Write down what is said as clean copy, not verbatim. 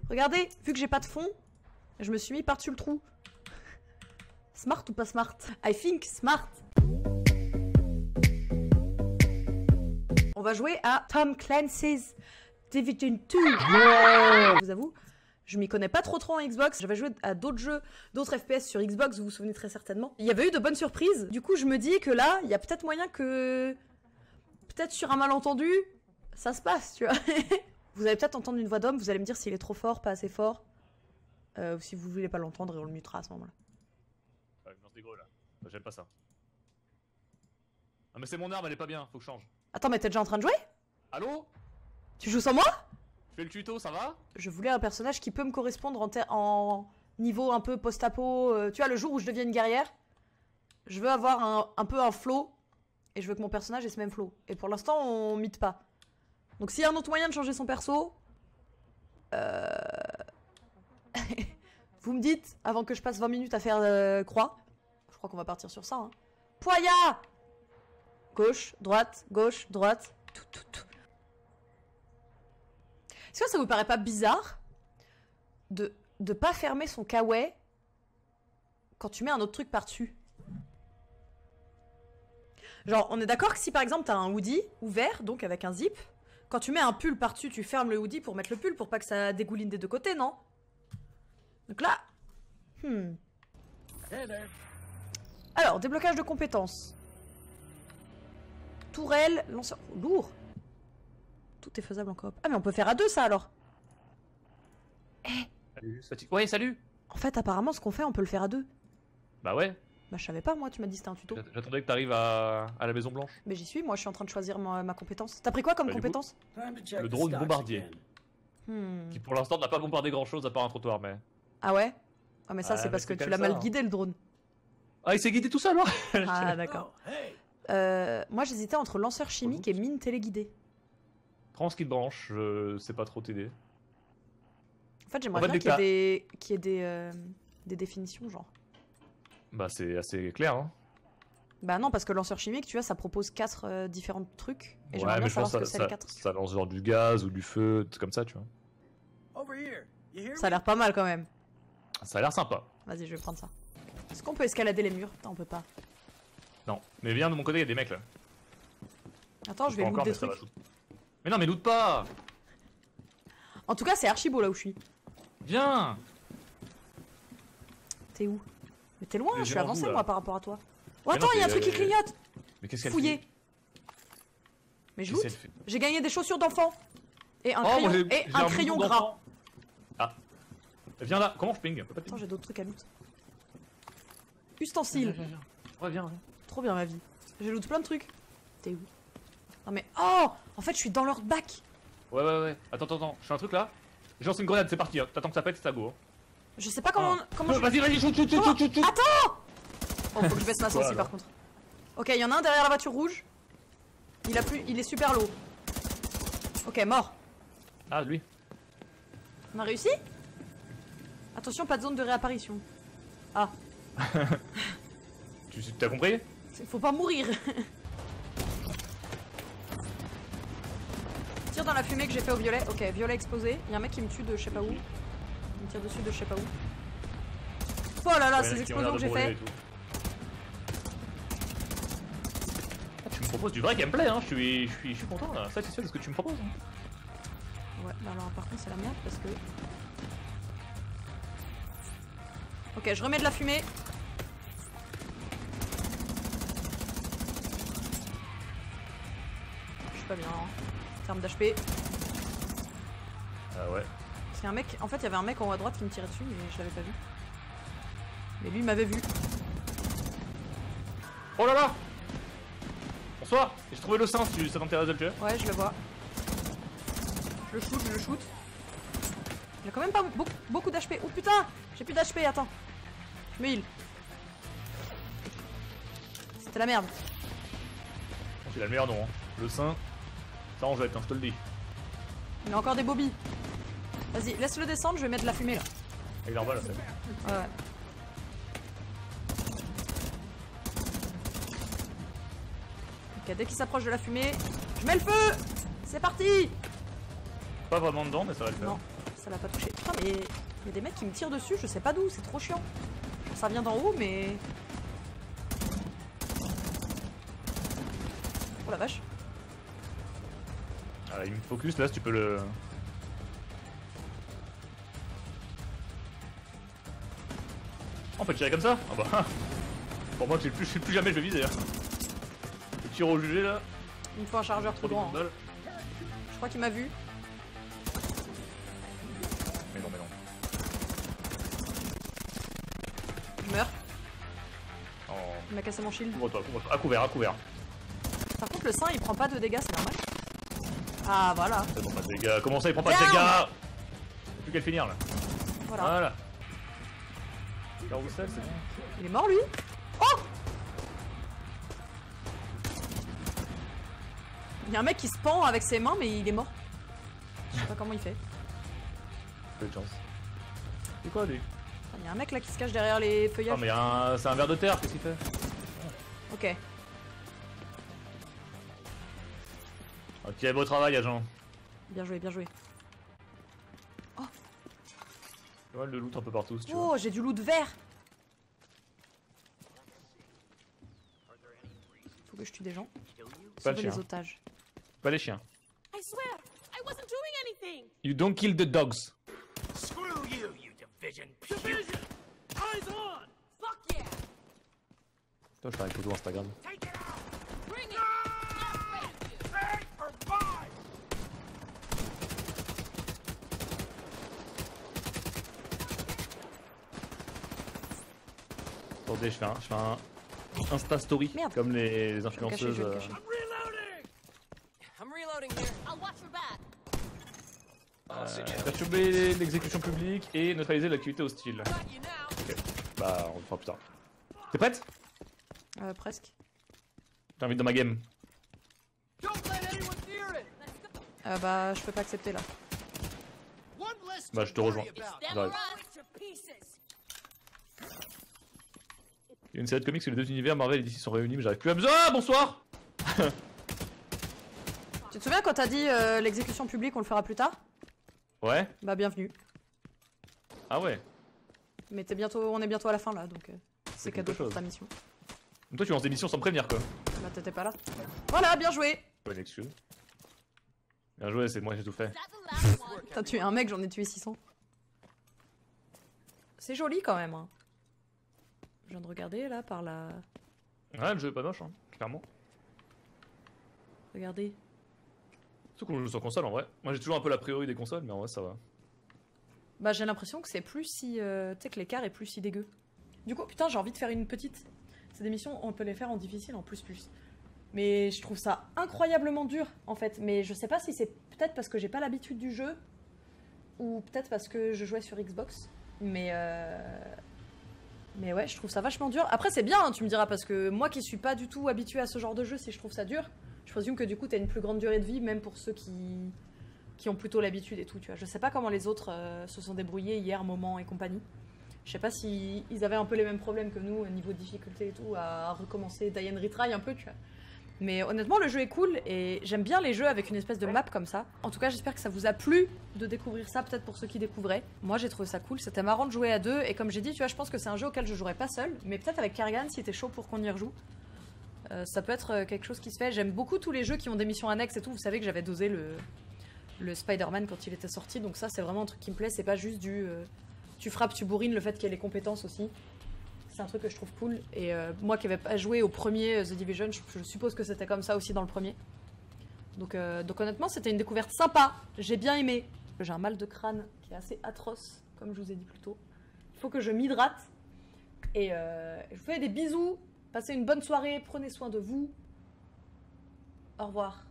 Regardez, vu que j'ai pas de fond, je me suis mis par-dessus le trou. Smart ou pas smart? I think smart. On va jouer à Tom Clancy's Division 2. Je vous avoue, je m'y connais pas trop en Xbox. J'avais joué à d'autres jeux, d'autres FPS sur Xbox, vous vous souvenez très certainement. Il y avait eu de bonnes surprises. Du coup, je me dis que là, il y a peut-être moyen que... Peut-être sur un malentendu, ça se passe, tu vois. Vous allez peut-être entendre une voix d'homme, vous allez me dire s'il est trop fort, pas assez fort. Ou si vous voulez pas l'entendre et on le mutera à ce moment-là. Non, c'est gros là. J'aime pas ça. Ah mais c'est mon arme, elle est pas bien, faut que je change. Attends, mais t'es déjà en train de jouer? Allô? Tu joues sans moi? Je fais le tuto, ça va? Je voulais un personnage qui peut me correspondre en niveau un peu post-apo. Tu vois, le jour où je deviens une guerrière, je veux avoir un peu un flow. Et je veux que mon personnage ait ce même flow. Et pour l'instant, on mythe pas. Donc s'il y a un autre moyen de changer son perso... Vous me dites, avant que je passe 20 minutes à faire croix. Je crois qu'on va partir sur ça. Hein. Poya! Gauche, droite, tout. Est-ce que ça vous paraît pas bizarre de pas fermer son kawaii quand tu mets un autre truc par-dessus? Genre, on est d'accord que si par exemple t'as un hoodie ouvert, donc avec un zip, quand tu mets un pull par-dessus, tu fermes le hoodie pour mettre le pull pour pas que ça dégouline des deux côtés, non? Donc là... Alors, déblocage de compétences. Tourelle, lanceur... Oh, lourd. Tout est faisable en coop. Ah mais on peut faire à deux ça alors. Salut, ouais, salut. En fait, apparemment, ce qu'on fait, on peut le faire à deux. Bah ouais. Bah je savais pas, moi, tu m'as dit c'était un tuto. J'attendais que t'arrives à la Maison Blanche. Mais j'y suis, moi je suis en train de choisir ma compétence. T'as pris quoi comme compétence? Le drone bombardier. Qui pour l'instant n'a pas bombardé grand chose à part un trottoir, mais... Ah ouais? Ah mais ça c'est parce que tu l'as mal guidé le drone. Ah il s'est guidé tout seul alors. Ah d'accord. Moi j'hésitais entre lanceur chimique et mine téléguidée. Prends ce qui te branche, je sais pas trop t'aider. En fait j'aimerais bien qu'il y ait des définitions genre. Bah c'est assez clair hein. Bah non parce que lanceur chimique tu vois ça propose 4 différents trucs. Et ouais, j'aimerais bien savoir ce que c'est les 4. Ça lance genre du gaz ou du feu, c'est comme ça tu vois. Ça a l'air pas mal quand même. Ça a l'air sympa. Vas-y je vais prendre ça. Est-ce qu'on peut escalader les murs? Putain on peut pas. Non, mais viens de mon côté, il y a des mecs là. Attends je vais loot des trucs. Mais non mais loot pas. En tout cas c'est archi beau là où je suis. Viens. T'es où? Mais t'es loin, je suis avancé moi par rapport à toi. Oh mais attends, il y a un truc qui clignote. Mais qu'est-ce qu'elle fait? Mais je loot. J'ai gagné des chaussures d'enfant. Et un crayon, gras. Ah. Viens là, comment je ping? Attends, j'ai d'autres trucs à loot. Ustensiles. Ouais, viens. Trop bien ma vie. J'ai loot plein de trucs. T'es où? Non mais... Oh! En fait, je suis dans leur bac. Ouais. Attends. Je fais un truc là. J'ai lancé une grenade, c'est parti. Hein. T'attends que ça pète, c'est à go. Je sais pas comment... Vas-y, shoot. Attends! Oh, faut que je baisse ma sensi par contre. Ok, il y en a un derrière la voiture rouge. Il est super low. Ok, mort. Ah, lui. On a réussi? Attention, pas de zone de réapparition. Ah. T'as compris? Faut pas mourir. Tire dans la fumée que j'ai fait au violet. Ok, violet explosé. Il y a un mec qui me tue de je sais pas où. Il me tire dessus de je sais pas où. Oh là là, ces explosions que j'ai fait. Tu me proposes du vrai gameplay, hein. Je suis content là, satisfait de ce que tu me proposes. Hein. Ouais, bah alors par contre c'est la merde parce que... Ok, je remets de la fumée. Je suis pas bien, hein. Terme d'HP. Ah ouais. Parce qu'il y a un mec, en fait il y avait un mec en haut à droite qui me tirait dessus mais je l'avais pas vu. Mais lui il m'avait vu. Oh là là! Bonsoir! J'ai trouvé le sein si ça t'intéresse de le tuer. Ouais, je le vois. Je le shoot. Il a quand même pas beaucoup d'HP. Oh putain! J'ai plus d'HP, attends. Je me heal. C'était la merde. C'est le meilleur nom, hein. Le sein, ça en jette, hein, je te le dis. Il a encore des bobbies. Vas-y, laisse-le descendre, je vais mettre de la fumée là. Il en va là, c'est Ouais. Ok, dès qu'il s'approche de la fumée, je mets le feu! C'est parti! Pas vraiment dedans, mais ça va le faire. Non, Ça l'a pas touché. Putain, mais il y a des mecs qui me tirent dessus, je sais pas d'où, c'est trop chiant. Ça vient d'en haut, mais... Oh la vache. Ah, il me focus là, si tu peux le... On peut tirer comme ça? Ah bah... Pour moi, je sais plus jamais je vais viser. Hein. Le tir au jugé là. Il me faut un chargeur trop grand. Hein. Je crois qu'il m'a vu. Mais non. Je meurs. Oh. Il m'a cassé mon shield. Couvre-toi. À couvert. Par contre, le sein il prend pas de dégâts, c'est normal. Ah voilà. Ça prend pas de dégâts. Comment ça, il prend pas de dégâts? Y'a plus qu'à le finir là. Voilà. Carousel, c'est bon. Il est mort lui? Oh! Il y a un mec qui se pend avec ses mains, mais il est mort. Je sais pas comment il fait. Peu de chance. C'est quoi lui? Il y a un mec là qui se cache derrière les feuillages. Non, mais c'est un ver de terre, qu'est-ce qu'il fait? Ok. Ok, beau travail, agent. Bien joué, bien joué. Oh! Ouais, le loot un peu partout si tu veux. Oh, j'ai du loot vert! Faut que je tue des gens. Pas de Sauver les chien. otages. Pas les chiens. I swear, I wasn't doing anything. You don't kill the dogs. Screw you, you division. Division, eyes on. Fuck yeah. Toi, je fais un photo Instagram. Take it out. Bring it. Bang or buy. Attendez, je fais un Insta Story. Merde. Comme les Je vais me cacher, influenceuses. je vais me cacher. I'm reloading here. I'll watch your back. Perturber l'exécution publique et neutraliser l'activité hostile. Got you now. Bah, on le fera plus tard. T'es prête? Presque. T'invites dans ma game. Don't let anyone near it. Bah, je peux pas accepter là. One less Bah, je te rejoins. Them Right. or us to pieces. Il y a une série de comics où les deux univers Marvel et DC sont réunis, mais j'arrive plus à me... Ah, bonsoir! Tu te souviens quand t'as dit l'exécution publique on le fera plus tard? Ouais? Bah bienvenue. Ah ouais. Mais on est bientôt à la fin là, donc c'est cadeau quelque pour chose. ta mission. Donc toi, tu lances des missions sans me prévenir, quoi. Bah t'étais pas là. Voilà, bien joué! Bonne excuse. Bien joué, c'est moi j'ai tout fait. That's the last one. T'as tué un mec, j'en ai tué 600. C'est joli quand même. Hein. Je viens de regarder là par la... Ouais, le jeu est pas moche, hein, clairement. Regardez. Surtout qu'on joue sur console en vrai. Moi j'ai toujours un peu l'a priori des consoles, mais en vrai ça va. Bah j'ai l'impression que c'est plus si... tu sais que l'écart est plus si dégueu. Du coup, putain, j'ai envie de faire une petite... Ces émissions, on peut les faire en difficile en plus. Mais je trouve ça incroyablement dur en fait. Mais je sais pas si c'est peut-être parce que j'ai pas l'habitude du jeu ou peut-être parce que je jouais sur Xbox. Mais ouais, je trouve ça vachement dur. Après c'est bien, hein, tu me diras, parce que moi qui suis pas du tout habituée à ce genre de jeu, si je trouve ça dur, je présume que du coup t'as une plus grande durée de vie, même pour ceux qui ont plutôt l'habitude et tout, tu vois. Je sais pas comment les autres se sont débrouillés hier, Moment et compagnie. Je sais pas si ils avaient un peu les mêmes problèmes que nous au niveau de difficulté et tout, à recommencer die and retry un peu, tu vois. Mais honnêtement, le jeu est cool et j'aime bien les jeux avec une espèce de map comme ça. En tout cas, j'espère que ça vous a plu de découvrir ça, peut-être pour ceux qui découvraient. Moi, j'ai trouvé ça cool, c'était marrant de jouer à deux. Et comme j'ai dit, tu vois, je pense que c'est un jeu auquel je jouerais pas seul, mais peut-être avec Kerrigan si t'es chaud pour qu'on y rejoue. Ça peut être quelque chose qui se fait. J'aime beaucoup tous les jeux qui ont des missions annexes et tout. Vous savez que j'avais dosé le Spider-Man quand il était sorti, donc ça, c'est vraiment un truc qui me plaît. C'est pas juste du tu frappes, tu bourrines, le fait qu'il y ait les compétences aussi. C'est un truc que je trouve cool. Et moi qui n'avais pas joué au premier The Division, je suppose que c'était comme ça aussi dans le premier. Donc honnêtement, c'était une découverte sympa. J'ai bien aimé. J'ai un mal de crâne qui est assez atroce, comme je vous ai dit plus tôt. Il faut que je m'hydrate. Et je vous fais des bisous. Passez une bonne soirée. Prenez soin de vous. Au revoir.